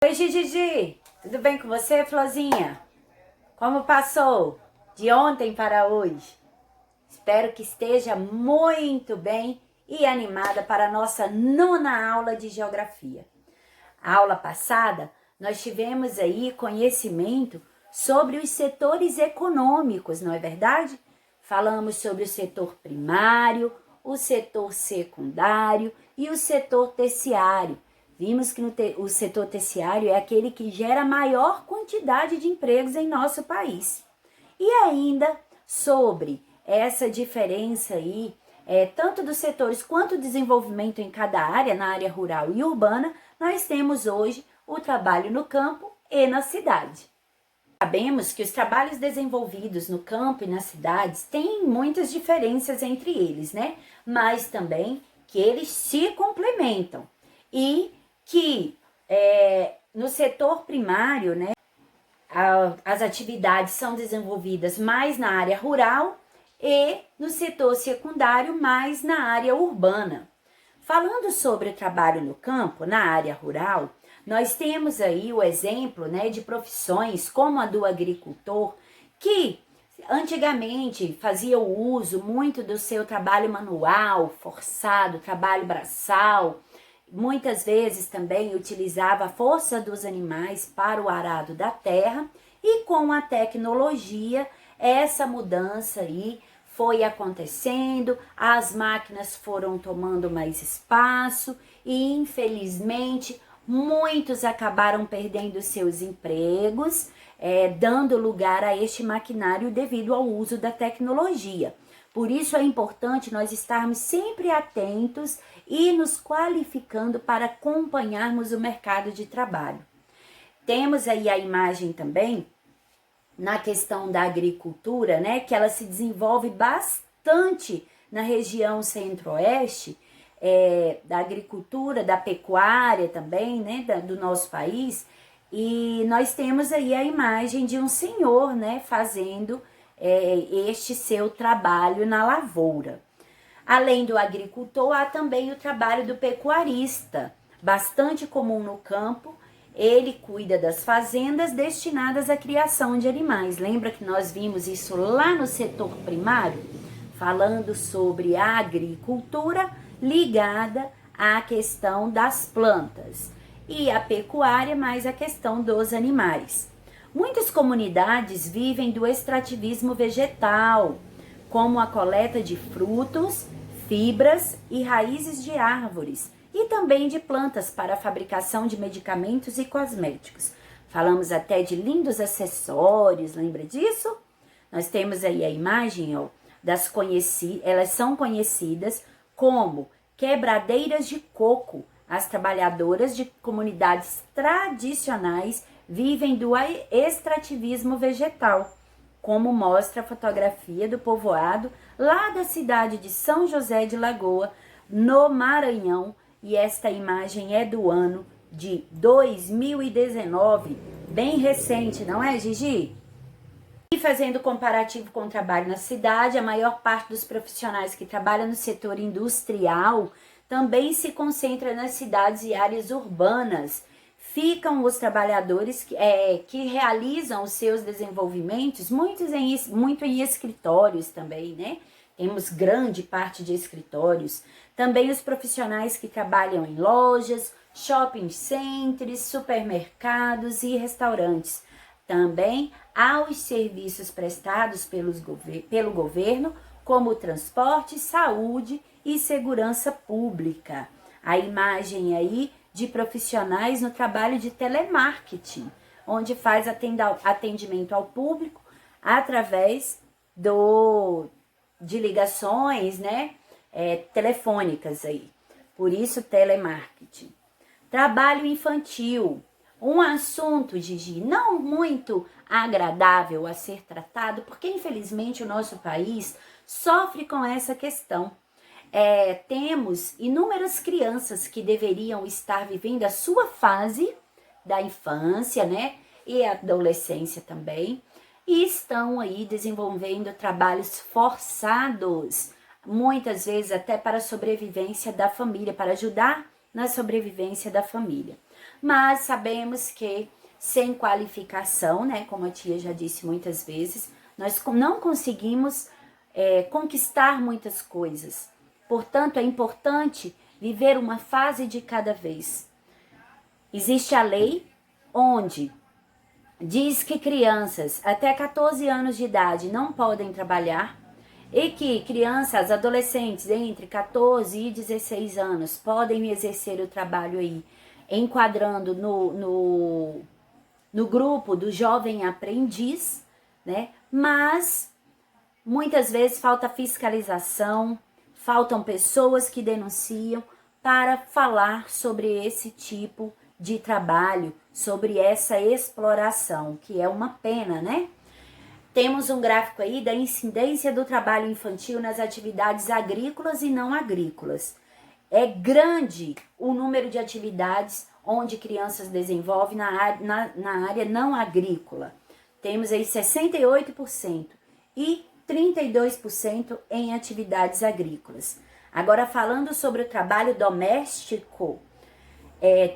Oi, Gigi, tudo bem com você, Florzinha? Como passou de ontem para hoje? Espero que esteja muito bem e animada para a nossa nona aula de Geografia. A aula passada, nós tivemos aí conhecimento sobre os setores econômicos, não é verdade? Falamos sobre o setor primário, o setor secundário e o setor terciário. Vimos que o setor terciário é aquele que gera maior quantidade de empregos em nosso país. E ainda sobre essa diferença aí, tanto dos setores quanto do desenvolvimento em cada área, na área rural e urbana, nós temos hoje o trabalho no campo e na cidade. Sabemos que os trabalhos desenvolvidos no campo e nas cidades têm muitas diferenças entre eles, né? Mas também que eles se complementam e que no setor primário, né, as atividades são desenvolvidas mais na área rural e no setor secundário mais na área urbana. Falando sobre o trabalho no campo, na área rural, nós temos aí o exemplo, né, de profissões como a do agricultor, que antigamente fazia o uso muito do seu trabalho manual, forçado, trabalho braçal. Muitas vezes também utilizava a força dos animais para o arado da terra, e com a tecnologia essa mudança aí foi acontecendo, as máquinas foram tomando mais espaço e infelizmente muitos acabaram perdendo seus empregos, dando lugar a este maquinário devido ao uso da tecnologia. Por isso é importante nós estarmos sempre atentos e nos qualificando para acompanharmos o mercado de trabalho. Temos aí a imagem também na questão da agricultura, né, que ela se desenvolve bastante na região centro-oeste, da agricultura, da pecuária também, né, do nosso país. E nós temos aí a imagem de um senhor, né, fazendo este seu trabalho na lavoura. Além do agricultor, há também o trabalho do pecuarista, bastante comum no campo. Ele cuida das fazendas destinadas à criação de animais. Lembra que nós vimos isso lá no setor primário? Falando sobre a agricultura ligada à questão das plantas. E a pecuária mais a questão dos animais. Muitas comunidades vivem do extrativismo vegetal, como a coleta de frutos, fibras e raízes de árvores, e também de plantas para a fabricação de medicamentos e cosméticos. Falamos até de lindos acessórios, lembra disso? Nós temos aí a imagem, ó, elas são conhecidas como quebradeiras de coco. As trabalhadoras de comunidades tradicionais vivem do extrativismo vegetal, como mostra a fotografia do povoado lá da cidade de São José de Lagoa, no Maranhão, e esta imagem é do ano de 2019, bem recente, não é, Gigi? E fazendo comparativo com o trabalho na cidade, a maior parte dos profissionais que trabalham no setor industrial também se concentra nas cidades e áreas urbanas. Ficam os trabalhadores que realizam os seus desenvolvimentos muito em escritórios também, né? Temos grande parte de escritórios. Também os profissionais que trabalham em lojas, shopping centers, supermercados e restaurantes. Também há os serviços prestados pelo governo, como transporte, saúde e segurança pública. A imagem aí de profissionais no trabalho de telemarketing, onde faz atendimento ao público através de ligações, né, telefônicas aí. Por isso, telemarketing. Trabalho infantil, um assunto, Gigi, não muito agradável a ser tratado, porque infelizmente o nosso país sofre com essa questão. Temos inúmeras crianças que deveriam estar vivendo a sua fase da infância, né, e adolescência também, e estão aí desenvolvendo trabalhos forçados, muitas vezes até para a sobrevivência da família, para ajudar na sobrevivência da família. mas sabemos que sem qualificação, né, como a tia já disse muitas vezes, nós não conseguimos conquistar muitas coisas. Portanto, é importante viver uma fase de cada vez. Existe a lei onde diz que crianças até 14 anos de idade não podem trabalhar e que crianças, adolescentes entre 14 e 16 anos podem exercer o trabalho aí, enquadrando no grupo do jovem aprendiz, né? Mas muitas vezes falta fiscalização, faltam pessoas que denunciam para falar sobre esse tipo de trabalho, sobre essa exploração, que é uma pena, né? Temos um gráfico aí da incidência do trabalho infantil nas atividades agrícolas e não agrícolas. É grande o número de atividades onde crianças desenvolvem na área não agrícola. Temos aí 68% e 32% em atividades agrícolas. Agora, falando sobre o trabalho doméstico,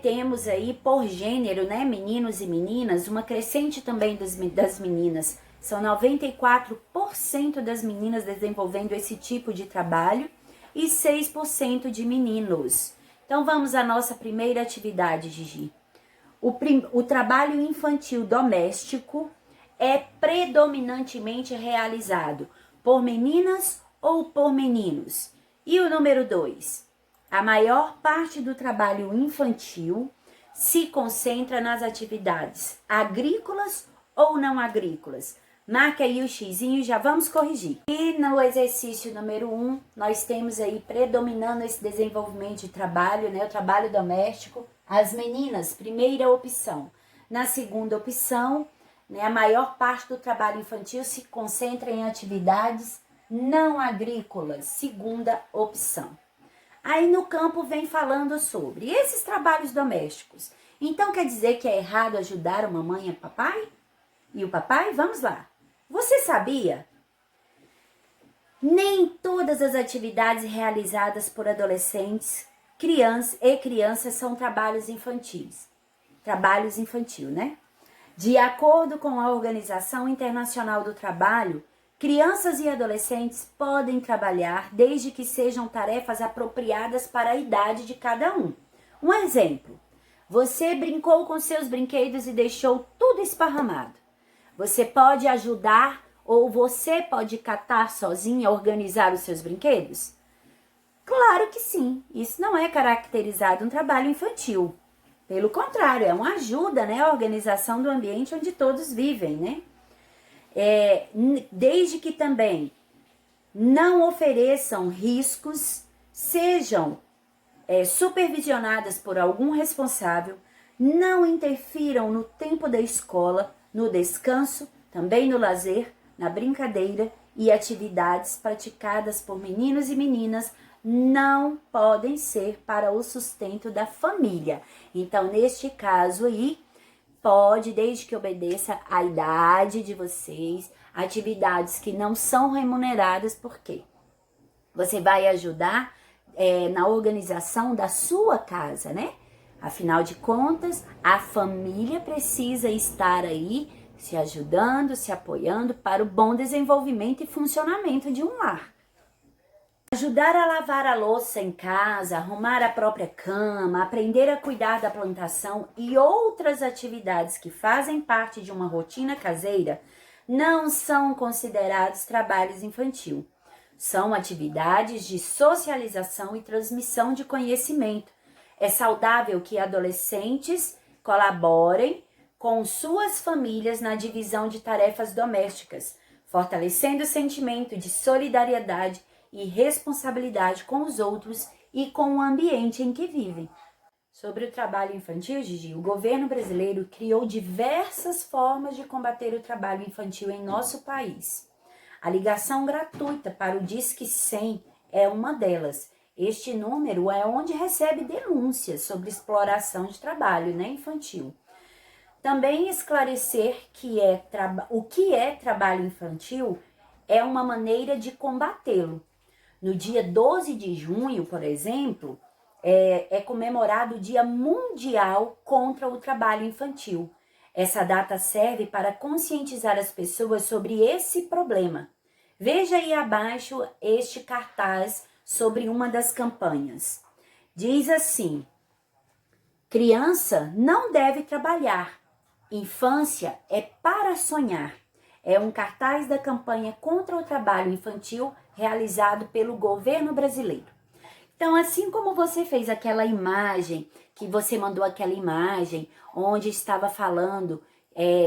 temos aí por gênero, né, meninos e meninas, uma crescente também das meninas. São 94% das meninas desenvolvendo esse tipo de trabalho e 6% de meninos. Então vamos à nossa primeira atividade, Gigi. O trabalho infantil doméstico é predominantemente realizado por meninas ou por meninos? E o número 2, a maior parte do trabalho infantil se concentra nas atividades agrícolas ou não agrícolas? Marca aí o xizinho e já vamos corrigir. E no exercício número 1, nós temos aí predominando esse desenvolvimento de trabalho, né, o trabalho doméstico, as meninas, primeira opção. Na segunda opção, né, a maior parte do trabalho infantil se concentra em atividades não agrícolas, segunda opção. Aí no campo vem falando sobre esses trabalhos domésticos. Então quer dizer que é errado ajudar a mamãe e o papai? E o papai? Vamos lá. Você sabia? Nem todas as atividades realizadas por adolescentes, crianças são trabalhos infantis. Trabalhos infantil, né? De acordo com a Organização Internacional do Trabalho, crianças e adolescentes podem trabalhar desde que sejam tarefas apropriadas para a idade de cada um. Um exemplo, você brincou com seus brinquedos e deixou tudo esparramado. Você pode ajudar ou você pode catar sozinha, organizar os seus brinquedos? Claro que sim, isso não é caracterizado um trabalho infantil. Pelo contrário, é uma ajuda, né, à organização do ambiente onde todos vivem, né? Desde que também não ofereçam riscos, sejam supervisionadas por algum responsável, não interfiram no tempo da escola, no descanso, também no lazer, na brincadeira e atividades praticadas por meninos e meninas não podem ser para o sustento da família. Então, neste caso aí, pode, desde que obedeça à idade de vocês, atividades que não são remuneradas, por quê? Você vai ajudar na organização da sua casa, né? Afinal de contas, a família precisa estar aí se ajudando, se apoiando para o bom desenvolvimento e funcionamento de um lar. Ajudar a lavar a louça em casa, arrumar a própria cama, aprender a cuidar da plantação e outras atividades que fazem parte de uma rotina caseira não são considerados trabalhos infantil. São atividades de socialização e transmissão de conhecimento. É saudável que adolescentes colaborem com suas famílias na divisão de tarefas domésticas, fortalecendo o sentimento de solidariedade e responsabilidade com os outros e com o ambiente em que vivem. Sobre o trabalho infantil, Gigi, o governo brasileiro criou diversas formas de combater o trabalho infantil em nosso país. A ligação gratuita para o Disque 100 é uma delas. Este número é onde recebe denúncias sobre exploração de trabalho, né, infantil. Também esclarecer o que é trabalho infantil é uma maneira de combatê-lo. No dia 12 de junho, por exemplo, é comemorado o Dia Mundial contra o Trabalho Infantil. Essa data serve para conscientizar as pessoas sobre esse problema. Veja aí abaixo este cartaz sobre uma das campanhas. Diz assim: criança não deve trabalhar, infância é para sonhar. É um cartaz da campanha contra o trabalho infantil realizado pelo governo brasileiro. Então, assim como você fez aquela imagem, que você mandou aquela imagem, onde estava falando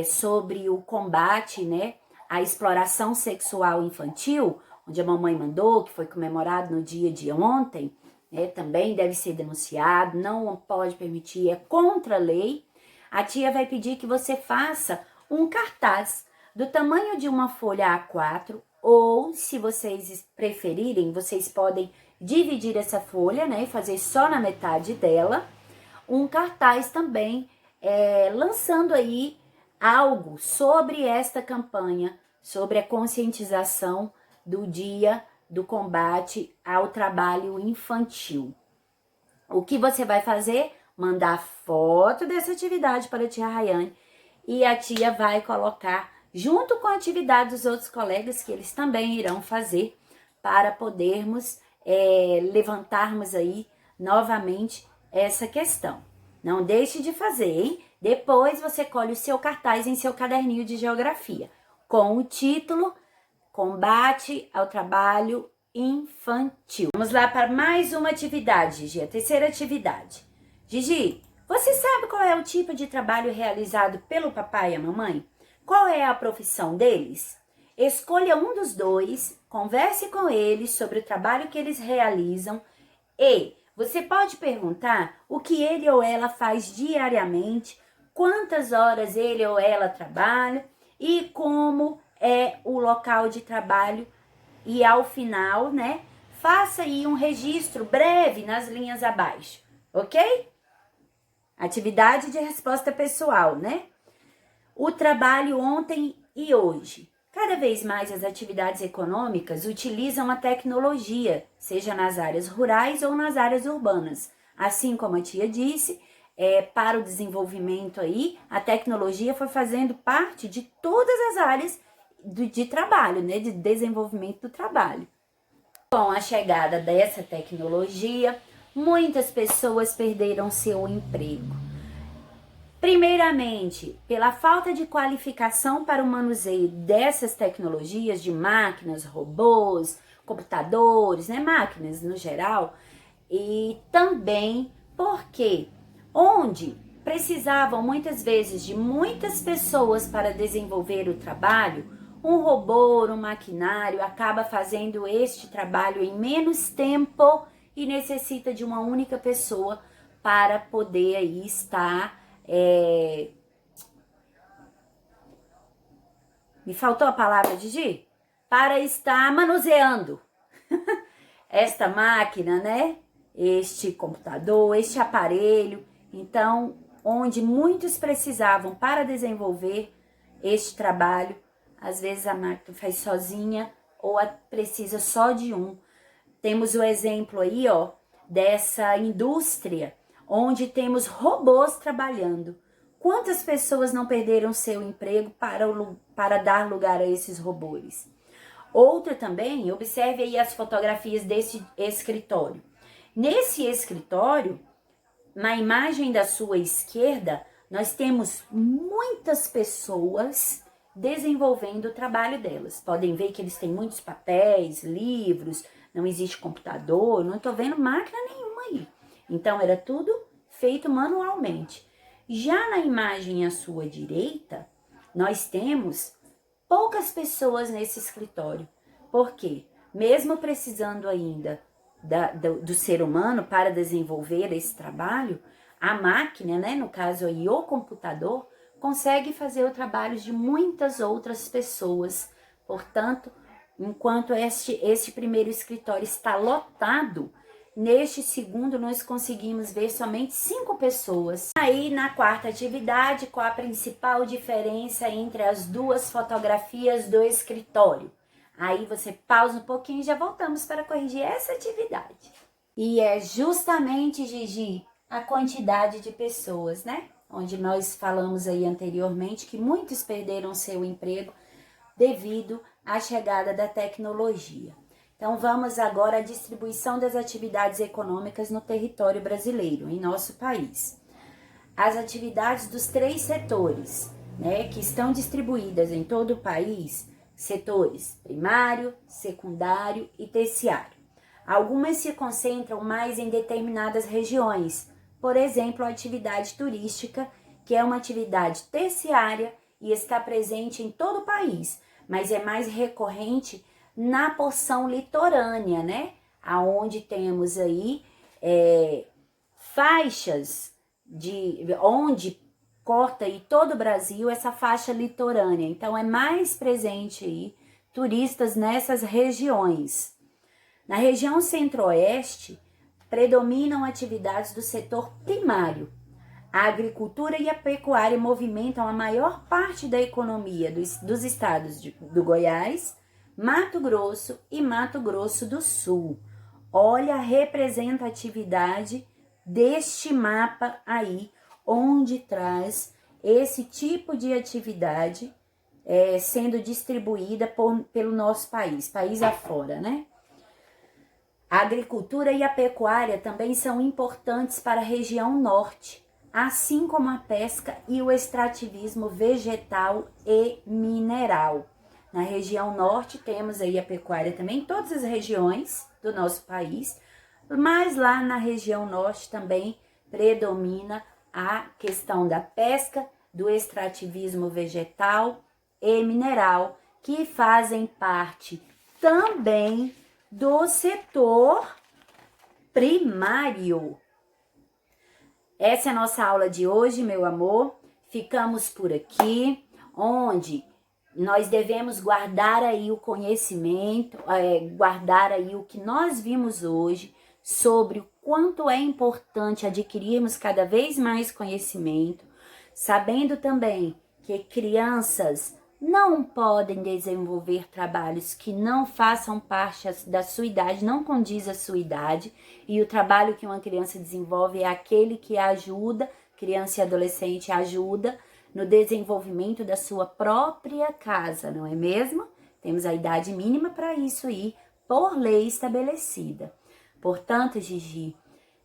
sobre o combate, né, à exploração sexual infantil, onde a mamãe mandou, que foi comemorado no dia de ontem, né, também deve ser denunciado, não pode permitir, é contra a lei. A tia vai pedir que você faça um cartaz do tamanho de uma folha A4, ou, se vocês preferirem, vocês podem dividir essa folha, né, e fazer só na metade dela, um cartaz também lançando aí algo sobre esta campanha, sobre a conscientização do dia do combate ao trabalho infantil. O que você vai fazer? Mandar foto dessa atividade para a tia Rayane e a tia vai colocar junto com a atividade dos outros colegas que eles também irão fazer para podermos levantarmos aí novamente essa questão. Não deixe de fazer, hein? Depois você colhe o seu cartaz em seu caderninho de geografia, com o título Combate ao Trabalho Infantil. Vamos lá para mais uma atividade, Gigi, a terceira atividade. Gigi, você sabe qual é o tipo de trabalho realizado pelo papai e a mamãe? Qual é a profissão deles? Escolha um dos dois, converse com eles sobre o trabalho que eles realizam e você pode perguntar o que ele ou ela faz diariamente, quantas horas ele ou ela trabalha e como é o local de trabalho. E ao final, né, faça aí um registro breve nas linhas abaixo, ok? Atividade de resposta pessoal, né? O trabalho ontem e hoje. Cada vez mais as atividades econômicas utilizam a tecnologia, seja nas áreas rurais ou nas áreas urbanas. Assim como a tia disse, para o desenvolvimento aí, a tecnologia foi fazendo parte de todas as áreas de trabalho, né, de desenvolvimento do trabalho. Com a chegada dessa tecnologia, muitas pessoas perderam seu emprego. Primeiramente, pela falta de qualificação para o manuseio dessas tecnologias de máquinas, robôs, computadores, né, máquinas no geral, e também porque onde precisavam muitas vezes de muitas pessoas para desenvolver o trabalho, um robô, um maquinário acaba fazendo este trabalho em menos tempo e necessita de uma única pessoa para poder aí estar me faltou a palavra, Gigi? Para estar manuseando esta máquina, né? Este computador, este aparelho. Então, onde muitos precisavam para desenvolver este trabalho, às vezes a máquina faz sozinha ou precisa só de um. Temos o exemplo aí, ó, dessa indústria onde temos robôs trabalhando. Quantas pessoas não perderam seu emprego para dar lugar a esses robôs? Outra também, observe aí as fotografias desse escritório. Nesse escritório, na imagem da sua esquerda, nós temos muitas pessoas desenvolvendo o trabalho delas. Podem ver que eles têm muitos papéis, livros, não existe computador, não estou vendo máquina nenhuma aí. Então, era tudo feito manualmente. Já na imagem à sua direita, nós temos poucas pessoas nesse escritório. Por quê? Mesmo precisando ainda do ser humano para desenvolver esse trabalho, a máquina, né, no caso aí o computador, consegue fazer o trabalho de muitas outras pessoas. Portanto, enquanto este primeiro escritório está lotado, neste segundo nós conseguimos ver somente 5 pessoas. Aí na quarta atividade, qual a principal diferença entre as duas fotografias do escritório? Aí você pausa um pouquinho e já voltamos para corrigir essa atividade. E é justamente, Gigi, a quantidade de pessoas, né? Onde nós falamos aí anteriormente que muitos perderam seu emprego devido à chegada da tecnologia. Então vamos agora à distribuição das atividades econômicas no território brasileiro, em nosso país. As atividades dos 3 setores, né, que estão distribuídas em todo o país, setores primário, secundário e terciário. Algumas se concentram mais em determinadas regiões, por exemplo, a atividade turística, que é uma atividade terciária e está presente em todo o país, mas é mais recorrente na porção litorânea, né? Aonde temos aí faixas de onde corta aí todo o Brasil essa faixa litorânea. Então é mais presente aí turistas nessas regiões. Na região centro-oeste, predominam atividades do setor primário. A agricultura e a pecuária movimentam a maior parte da economia dos estados do Goiás, Mato Grosso e Mato Grosso do Sul. Olha a representatividade deste mapa aí, onde traz esse tipo de atividade sendo distribuída pelo nosso país afora, né? A agricultura e a pecuária também são importantes para a região norte, assim como a pesca e o extrativismo vegetal e mineral. Na região norte temos aí a pecuária também, em todas as regiões do nosso país, mas lá na região norte também predomina a questão da pesca, do extrativismo vegetal e mineral, que fazem parte também do setor primário. Essa é a nossa aula de hoje, meu amor. Ficamos por aqui, onde nós devemos guardar aí o conhecimento, guardar aí o que nós vimos hoje sobre o quanto é importante adquirirmos cada vez mais conhecimento, sabendo também que crianças não podem desenvolver trabalhos que não façam parte da sua idade, não condiz a sua idade, e o trabalho que uma criança desenvolve é aquele que ajuda, criança e adolescente ajuda no desenvolvimento da sua própria casa, não é mesmo? Temos a idade mínima para isso aí, por lei estabelecida. Portanto, Gigi,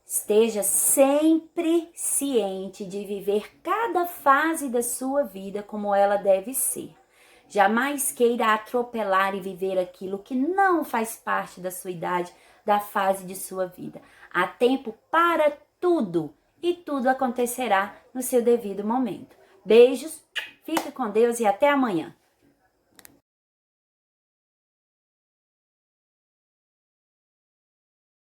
esteja sempre ciente de viver cada fase da sua vida como ela deve ser. Jamais queira atropelar e viver aquilo que não faz parte da sua idade, da fase de sua vida. Há tempo para tudo e tudo acontecerá no seu devido momento. Beijos, fica com Deus e até amanhã.